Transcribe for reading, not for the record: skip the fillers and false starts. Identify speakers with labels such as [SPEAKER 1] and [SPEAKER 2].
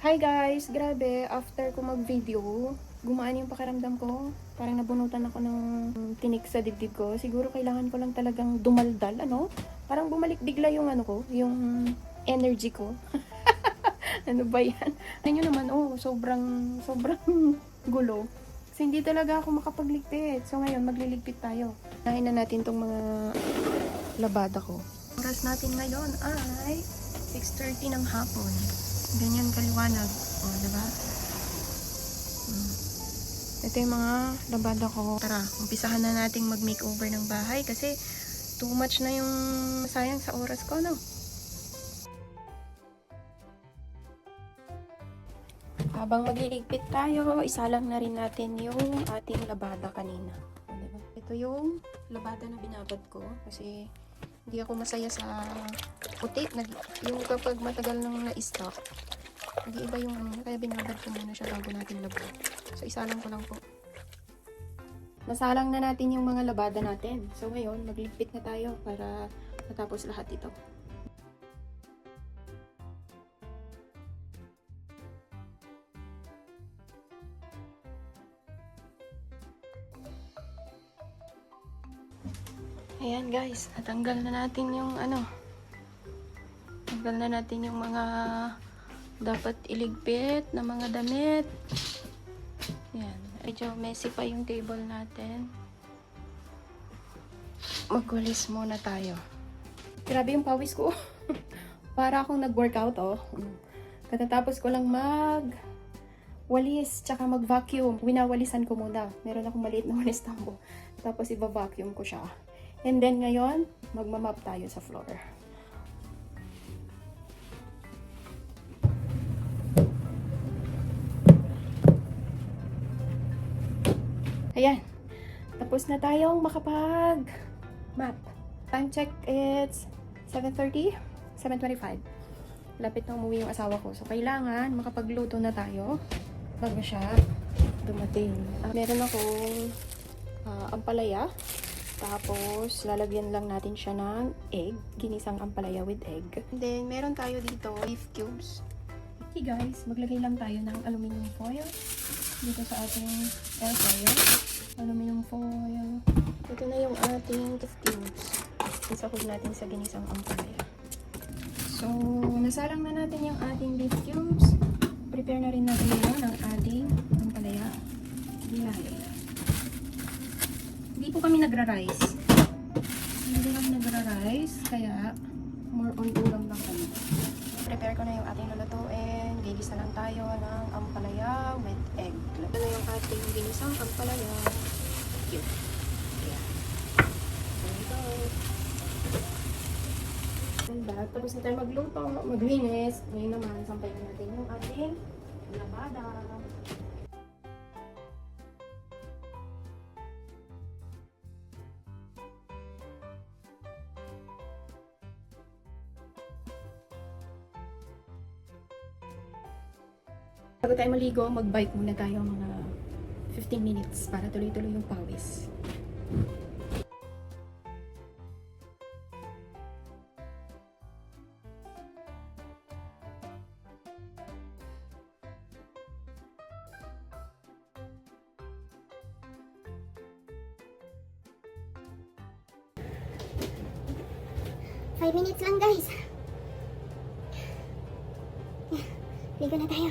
[SPEAKER 1] Hi guys! Grabe, after ko mag-video, gumaan yung pakiramdam ko. Parang nabunutan ako ng tinik sa dibdib ko. Siguro kailangan ko lang talagang dumaldal, ano? Parang bumalik bigla yung ano ko, yung energy ko. Ano ba yan? Ano nyo naman, sobrang gulo. Kasi hindi talaga ako makapagligpit. So ngayon, magliligpit tayo. Nahin na natin tong mga labada ko. Oras natin ngayon ay 6:30 ng hapon. Ganyan kaliwanag. Diba? Ito yung mga labada ko. Tara, umpisahan na nating mag-makeover ng bahay kasi too much na yung sayang sa oras ko, no? Habang magliligpit tayo, isalang na rin natin yung ating labada kanina. Diba? Ito yung labada na binabad ko kasi hindi ako masaya sa puti. Yung kapag matagal nang na-stock, nag-iiba yung kaya binabad ko muna siya bago natin labad. So, isalang ko lang po. Nasalang na natin yung mga labada natin. So, ngayon, magligpit na tayo para matapos lahat ito. Ayan guys, natanggal na natin yung tanggal na natin yung mga dapat iligpit na mga damit. Ayan, medyo messy pa yung table natin. Magwalis muna tayo. Grabe yung pawis ko. Para akong nag-workout, Katatapos ko lang walis, tsaka mag-vacuum. Winawalisan ko muna. Meron akong maliit na walis tambo. Tapos iba-vacuum ko siya. And then ngayon, magmamap tayo sa floor. Ayan. Tapos na tayong makapag-map. Time check, it's 7:30, 7:25. Lapit na umuwi yung asawa ko. So, kailangan makapagluto na tayo bago siya dumating. Meron akong ampalaya. Tapos, lalagyan lang natin siya ng egg. Ginisang ampalaya with egg. And then, meron tayo dito beef cubes. Okay guys, maglagay lang tayo ng aluminum foil dito sa ating air fryer. Aluminum foil. Ito na yung ating beef cubes. Isahog natin sa ginisang ampalaya. So, nasalang na natin yung ating beef cubes. Prepare na rin natin yun ang ating ampalaya. Hindi po kami nagra-rice. Hindi kami nagra-rice, kaya more on ulam lang kami. Prepare ko na yung ating lulutuin. Gigisa lang tayo ng ampalaya with egg. Ito na yung ating ginisang ampalaya. Cute. Ayan. There we go. And that, tapos na tayo magluto, maglinis. Ngayon naman, sampayin natin yung ating labada. Bago tayo maligo, mag-bike muna tayo mga 15 minutes para tuloy-tuloy yung pawis.
[SPEAKER 2] Five minutes lang guys. Ligo na tayo.